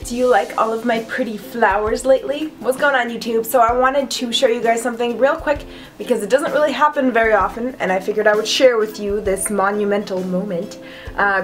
Do you like all of my pretty flowers lately? What's going on, YouTube? So I wanted to show you guys something real quick because it doesn't really happen very often, and I figured I would share with you this monumental moment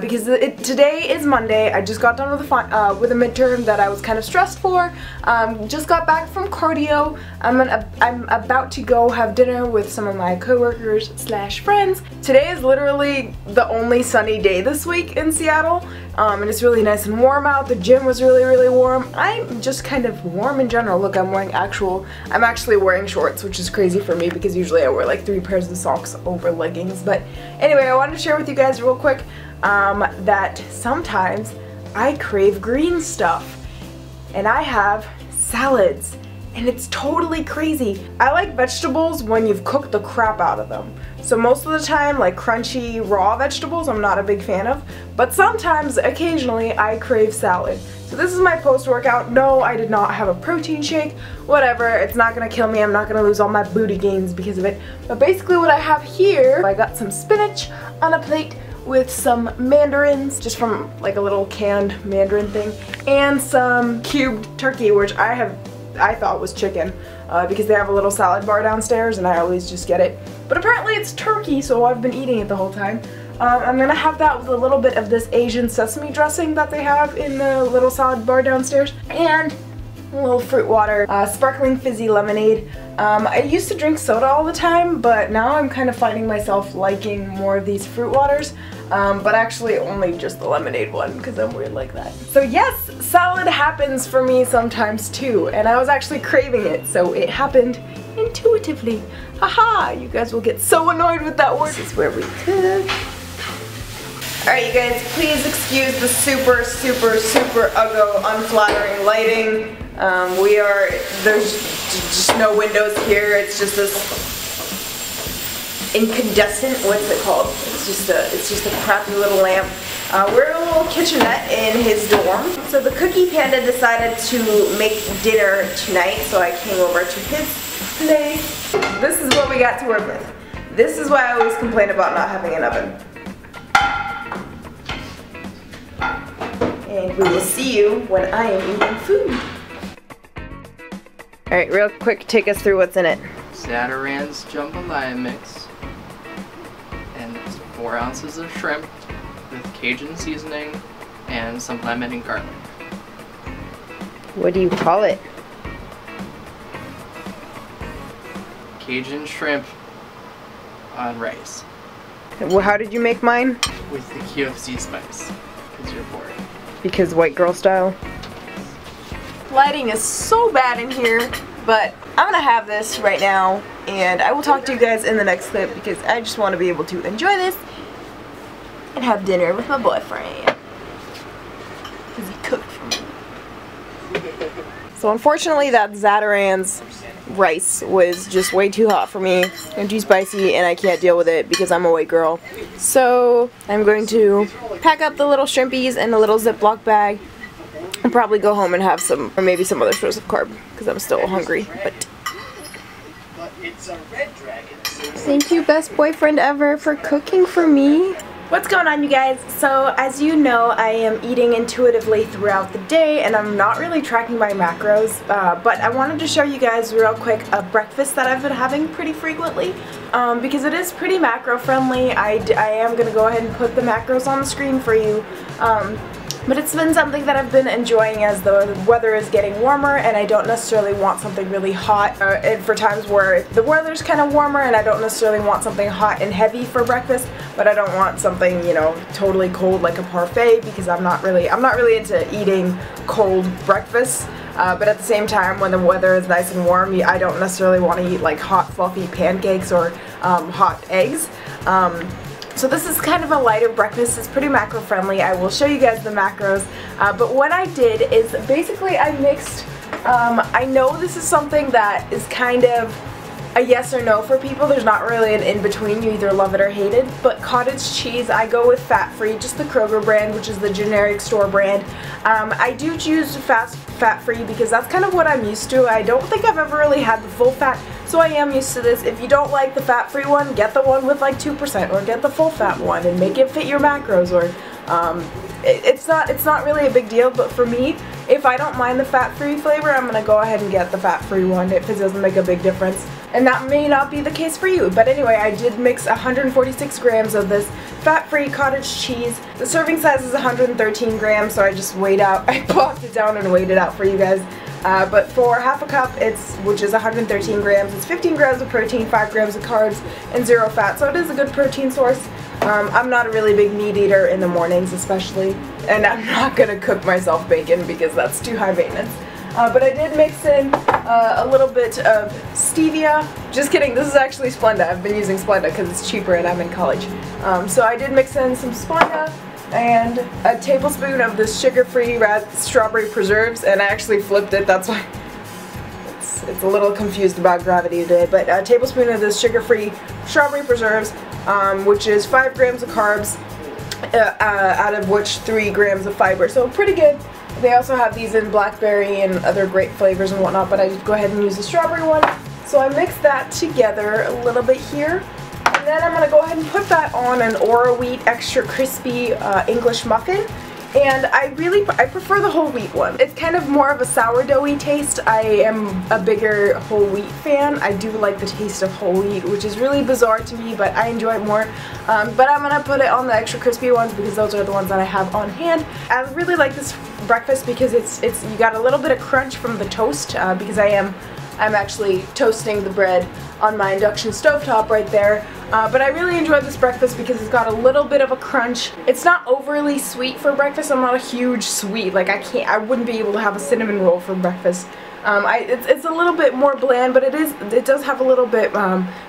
because today is Monday. I just got done with a midterm that I was kind of stressed for. Just got back from cardio. I'm about to go have dinner with some of my coworkers / friends. Today is literally the only sunny day this week in Seattle, and it's really nice and warm out. The gym was really warm. I'm just kind of warm in general. Look, I'm actually wearing shorts, which is crazy for me because usually I wear like 3 pairs of socks over leggings. But anyway, I wanted to share with you guys real quick that sometimes I crave green stuff, and I have salads, and it's totally crazy. I like vegetables when you've cooked the crap out of them. So most of the time, like crunchy raw vegetables, I'm not a big fan of, but sometimes, occasionally, I crave salad. So this is my post-workout. No, I did not have a protein shake. Whatever, it's not gonna kill me. I'm not gonna lose all my booty gains because of it. But basically what I have here, I got some spinach on a plate with some mandarins, just from like a little canned mandarin thing, and some cubed turkey, which I thought was chicken because they have a little salad bar downstairs and I always just get it. But apparently it's turkey, so I've been eating it the whole time. I'm gonna have that with a little bit of this Asian sesame dressing that they have in the little salad bar downstairs, and a little fruit water, sparkling fizzy lemonade. I used to drink soda all the time, but now I'm kind of finding myself liking more of these fruit waters, but actually only just the lemonade one because I'm weird like that. So yes, salad happens for me sometimes too, and I was actually craving it, so it happened intuitively. Haha, you guys will get so annoyed with that word. This is where we cook. Alright, you guys, please excuse the super ugly, unflattering lighting. There's just no windows here. It's just this incandescent, what's it called? It's just a crappy little lamp. We're in a little kitchenette in his dorm. So the cookie panda decided to make dinner tonight, so I came over to his place. This is what we got to work with. This is why I always complain about not having an oven. And we will see you when I am eating food. Alright, real quick, take us through what's in it. Zatarain's jambalaya mix, and it's 4 ounces of shrimp with Cajun seasoning and some lemon and garlic. What do you call it? Cajun shrimp on rice. Well, how did you make mine? With the QFC spice, because you're bored. Because white girl style. Lighting is so bad in here, but I'm gonna have this right now, and I will talk to you guys in the next clip because I just want to be able to enjoy this and have dinner with my boyfriend because he cooked for me. So unfortunately that Zatarain's rice was just way too hot for me and too spicy, and I can't deal with it because I'm a white girl. So I'm going to pack up the little shrimpies in a little Ziploc bag and probably go home and have some, or maybe some other source of carb because I'm still hungry. But thank you, best boyfriend ever, for cooking for me. What's going on, you guys? So as you know, I am eating intuitively throughout the day and I'm not really tracking my macros, but I wanted to show you guys real quick a breakfast that I've been having pretty frequently because it is pretty macro friendly. I am going to go ahead and put the macros on the screen for you. But it's been something that I've been enjoying as the weather is getting warmer and I don't necessarily want something really hot for times where the weather's kind of warmer and I don't necessarily want something hot and heavy for breakfast, but I don't want something, you know, totally cold like a parfait because I'm not really into eating cold breakfasts. But at the same time, when the weather is nice and warm, I don't necessarily want to eat like hot fluffy pancakes or hot eggs. So this is kind of a lighter breakfast. It's pretty macro friendly. I will show you guys the macros. But what I did is basically I mixed, I know this is something that is kind of a yes or no for people. There's not really an in-between. You either love it or hate it. But cottage cheese, I go with fat-free, just the Kroger brand, which is the generic store brand. I do choose fat-free because that's kind of what I'm used to. I don't think I've ever really had the full fat, so I am used to this. If you don't like the fat-free one, get the one with like 2% or get the full fat one and make it fit your macros, or It's not really a big deal, but for me, if I don't mind the fat-free flavor, I'm gonna go ahead and get the fat-free one if it doesn't make a big difference. And that may not be the case for you. But anyway, I did mix 146 grams of this fat-free cottage cheese. The serving size is 113 grams, so I just weighed out. I popped it down and weighed it out for you guys. But for half a cup, which is 113 grams, it's 15 grams of protein, 5 grams of carbs, and 0 fat. So it is a good protein source. I'm not a really big meat eater in the mornings especially, and I'm not going to cook myself bacon because that's too high maintenance. But I did mix in a little bit of stevia. Just kidding, this is actually Splenda. I've been using Splenda because it's cheaper and I'm in college. So I did mix in some Splenda and a tablespoon of the sugar-free strawberry preserves, and I actually flipped it, that's why it's a little confused about gravity today, but a tablespoon of this sugar-free strawberry preserves, which is 5 grams of carbs, out of which 3 grams of fiber, so pretty good. They also have these in blackberry and other great flavors and whatnot, but I did go ahead and use the strawberry one. So I mixed that together a little bit here. And then I'm going to go ahead and put that on an Ora Wheat extra crispy English muffin. And I prefer the whole wheat one. It's kind of more of a sourdoughy taste. I am a bigger whole wheat fan. I do like the taste of whole wheat, which is really bizarre to me, but I enjoy it more. But I'm gonna put it on the extra crispy ones because those are the ones that I have on hand. I really like this breakfast because you got a little bit of crunch from the toast because I'm actually toasting the bread on my induction stovetop right there. But I really enjoyed this breakfast because it's got a little bit of a crunch. It's not overly sweet for breakfast. I'm not a huge sweet, like I wouldn't be able to have a cinnamon roll for breakfast. It's a little bit more bland, but it does have a little bit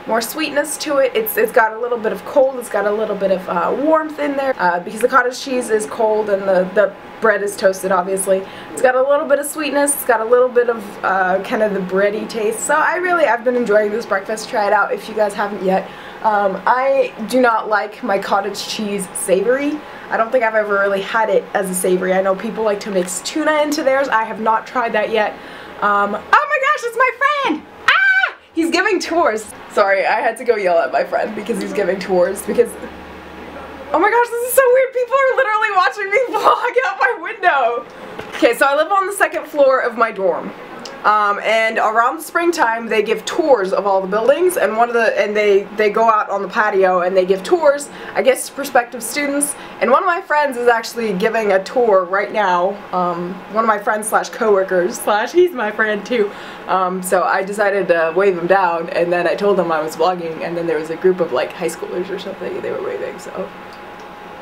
more sweetness to it. It's got a little bit of cold, it's got a little bit of warmth in there because the cottage cheese is cold and the bread is toasted, obviously. It's got a little bit of sweetness, it's got a little bit of kind of the bready taste. So I've been enjoying this breakfast. Try it out if you guys haven't yet. I do not like my cottage cheese savory. I don't think I've ever really had it as a savory. I know people like to mix tuna into theirs. I have not tried that yet. Oh my gosh, it's my friend! Ah! He's giving tours. Sorry, I had to go yell at my friend because he's giving tours because... Oh my gosh, this is so weird. People are literally watching me vlog out my window. Okay, so I live on the 2nd floor of my dorm. And around the springtime they give tours of all the buildings, and they go out on the patio and they give tours, I guess, to prospective students. And one of my friends is actually giving a tour right now. One of my friends slash coworkers slash he's my friend too. So I decided to wave him down, and then I told him I was vlogging, and then there was a group of like high schoolers or something they were waving. So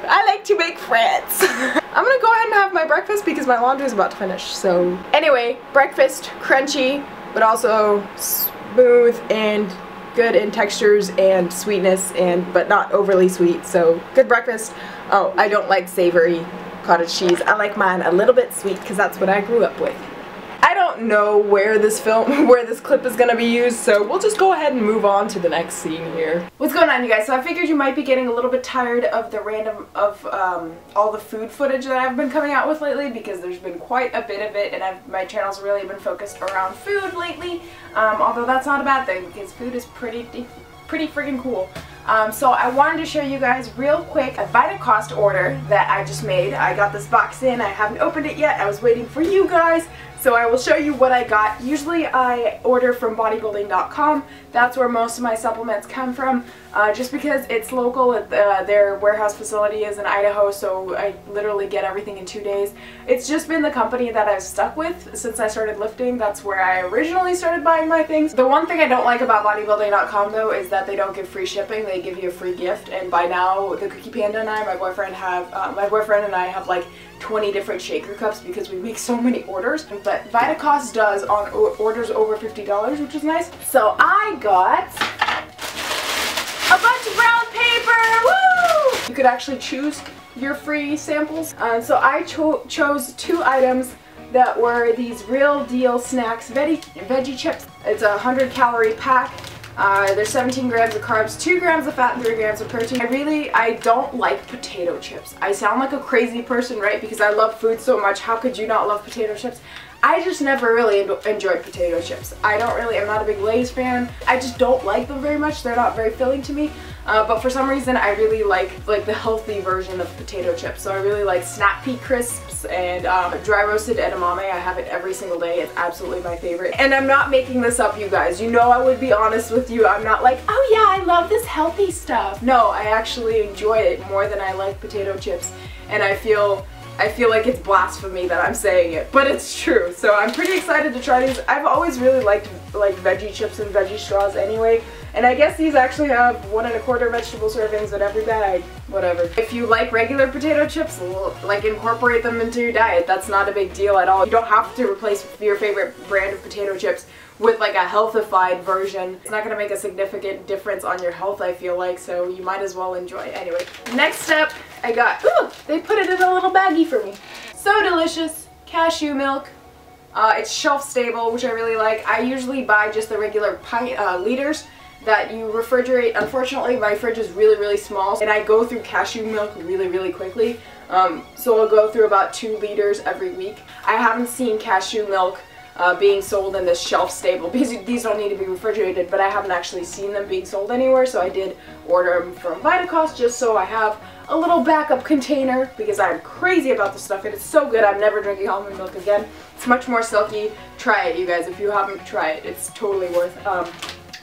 I like to make friends. I'm gonna go ahead and have my breakfast because my laundry is about to finish. So anyway, breakfast, crunchy, but also smooth and good in textures and sweetness, but not overly sweet. So good breakfast. Oh, I don't like savory cottage cheese. I like mine a little bit sweet because that's what I grew up with. I don't know where this clip is gonna be used, so we'll just go ahead and move on to the next scene here. What's going on, you guys? So I figured you might be getting a little bit tired of the all the food footage that I've been coming out with lately, because there's been quite a bit of it, and my channel's really been focused around food lately. Although that's not a bad thing because food is pretty freaking cool. So I wanted to show you guys real quick a Vitacost order that I just made. I got this box in, I haven't opened it yet, I was waiting for you guys. So I will show you what I got. Usually I order from bodybuilding.com. That's where most of my supplements come from. Just because it's local, their warehouse facility is in Idaho, so I literally get everything in 2 days. It's just been the company that I've stuck with since I started lifting. That's where I originally started buying my things. The one thing I don't like about bodybuilding.com though is that they don't give free shipping. They give you a free gift, and by now the Cookie Panda and I, my boyfriend and I have like 20 different shaker cups because we make so many orders. But Vitacost does on orders over $50, which is nice. So I got a bunch of brown paper. Woo! You could actually choose your free samples. So I chose 2 items that were these Real Deal Snacks veggie chips. It's a 100-calorie pack. There's 17 grams of carbs, 2 grams of fat, and 3 grams of protein. I don't like potato chips. I sound like a crazy person, right? Because I love food so much. How could you not love potato chips? I just never really enjoyed potato chips. I'm not a big Lay's fan. I just don't like them very much. They're not very filling to me. but for some reason I really like the healthy version of potato chips. So I really like Snap Pea Crisps and dry roasted edamame. I have it every single day. It's absolutely my favorite. And I'm not making this up, you guys. You know I would be honest with you. I'm not like, oh yeah, I love this healthy stuff. No, I actually enjoy it more than I like potato chips. And I feel like it's blasphemy that I'm saying it, but it's true. So I'm pretty excited to try these. I've always really liked like veggie chips and veggie straws anyway. And I guess these actually have 1 1/4 vegetable servings in every bag, whatever. If you like regular potato chips, like incorporate them into your diet. That's not a big deal at all. You don't have to replace your favorite brand of potato chips with like a healthified version. It's not going to make a significant difference on your health, I feel like, so you might as well enjoy it. Anyway, next up I got, ooh, they put it in a little baggie for me. So delicious, cashew milk. It's shelf stable, which I really like. I usually buy just the regular pint liters that you refrigerate. Unfortunately, my fridge is really small and I go through cashew milk really quickly. So I'll go through about 2 liters every week. I haven't seen cashew milk being sold in this shelf stable because these don't need to be refrigerated, but I haven't actually seen them being sold anywhere, so I did order them from Vitacost just so I have a little backup container because I'm crazy about this stuff and it's so good. I'm never drinking almond milk again. It's much more silky. Try it, you guys. If you haven't tried it, it's totally worth it.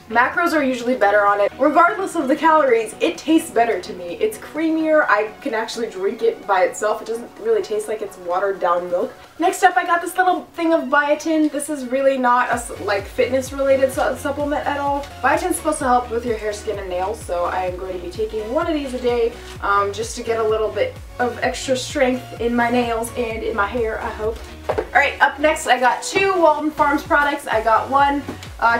Macros are usually better on it. Regardless of the calories, it tastes better to me. It's creamier. I can actually drink it by itself. It doesn't really taste like it's watered down milk. Next up, I got this little thing of biotin. This is really not a like fitness related supplement at all. Biotin's supposed to help with your hair, skin, and nails, so I am going to be taking 1 of these a day just to get a little bit of extra strength in my nails and in my hair, I hope. Alright, up next I got 2 Walden Farms products. I got 1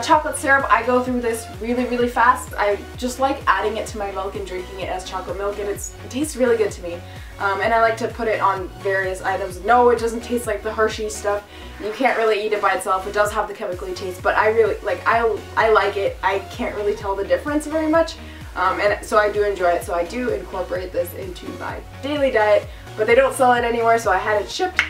chocolate syrup. I go through this really fast. I just like adding it to my milk and drinking it as chocolate milk, and it tastes really good to me. And I like to put it on various items. No, it doesn't taste like the Hershey stuff. You can't really eat it by itself. It does have the chemically taste, but I really like I like it. I can't really tell the difference very much. And so I do enjoy it. So I do incorporate this into my daily diet, but they don't sell it anywhere, so I had it shipped.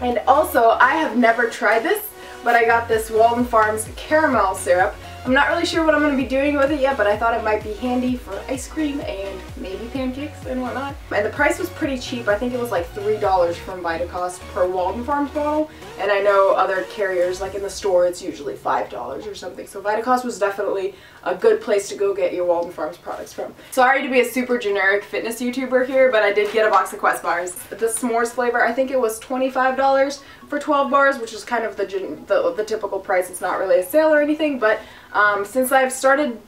And also, I have never tried this, but I got this Walden Farms caramel syrup. I'm not really sure what I'm going to be doing with it yet, but I thought it might be handy for ice cream and maybe pancakes and whatnot. And the price was pretty cheap. I think it was like $3 from Vitacost per Walden Farms bottle. And I know other carriers, like in the store, it's usually $5 or something. So Vitacost was definitely a good place to go get your Walden Farms products from. Sorry to be a super generic fitness YouTuber here, but I did get a box of Quest bars. The s'mores flavor, I think it was $25 for 12 bars, which is kind of the typical price. It's not really a sale or anything, but since I've started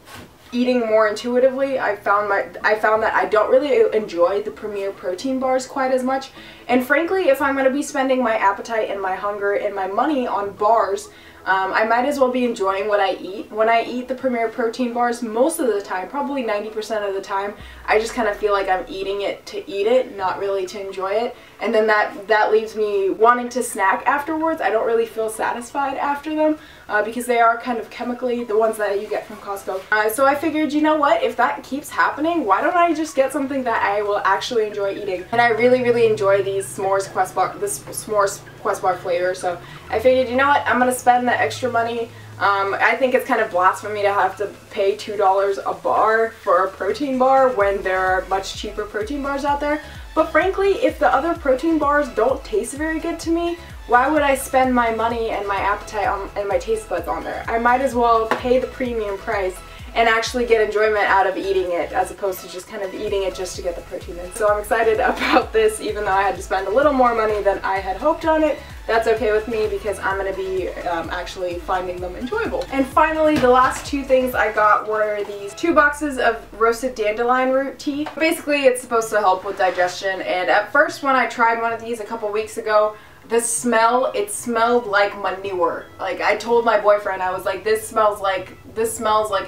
eating more intuitively, I found that I don't really enjoy the Premier protein bars quite as much. And frankly, if I'm going to be spending my appetite and my hunger and my money on bars, I might as well be enjoying what I eat. When I eat the Premier protein bars, most of the time, probably 90% of the time, I just kind of feel like I'm eating it to eat it, not really to enjoy it. And then that leaves me wanting to snack afterwards. I don't really feel satisfied after them because they are kind of chemically, the ones that you get from Costco. So I figured, you know what, if that keeps happening, why don't I just get something that I will actually enjoy eating? And I really enjoy these s'mores Quest bar, this s'mores Quest bar flavor. So I figured, you know what, I'm gonna spend the extra money. I think it's kind of blasphemy to have to pay $2 a bar for a protein bar when there are much cheaper protein bars out there. But frankly, if the other protein bars don't taste very good to me, why would I spend my money and my appetite and my taste buds on there? I might as well pay the premium price and actually get enjoyment out of eating it as opposed to just kind of eating it just to get the protein in. So I'm excited about this, even though I had to spend a little more money than I had hoped on it. That's okay with me because I'm going to be actually finding them enjoyable. And finally, the last 2 things I got were these 2 boxes of roasted dandelion root tea. Basically, it's supposed to help with digestion, and at first when I tried one of these a couple weeks ago, the smell, it smelled like manure. Like, I told my boyfriend, I was like, this smells like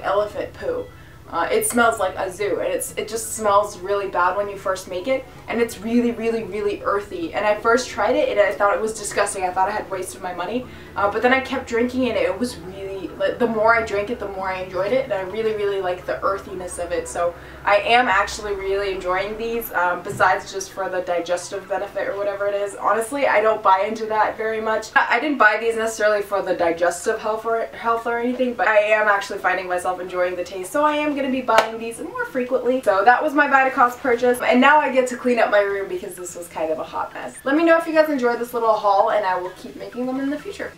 elephant poo. It smells like a zoo, and it just smells really bad when you first make it. and it's really, really, really earthy. And I first tried it and I thought it was disgusting. I thought I had wasted my money, but then I kept drinking it and it was really, the more I drank it, the more I enjoyed it, and I really, really like the earthiness of it. So I am actually really enjoying these, besides just for the digestive benefit or whatever it is. Honestly, I don't buy into that very much. I didn't buy these necessarily for the digestive health or anything, but I am actually finding myself enjoying the taste, so I am going to be buying these more frequently. So that was my Vitacost purchase, and now I get to clean up my room because this was kind of a hot mess. Let me know if you guys enjoyed this little haul, and I will keep making them in the future.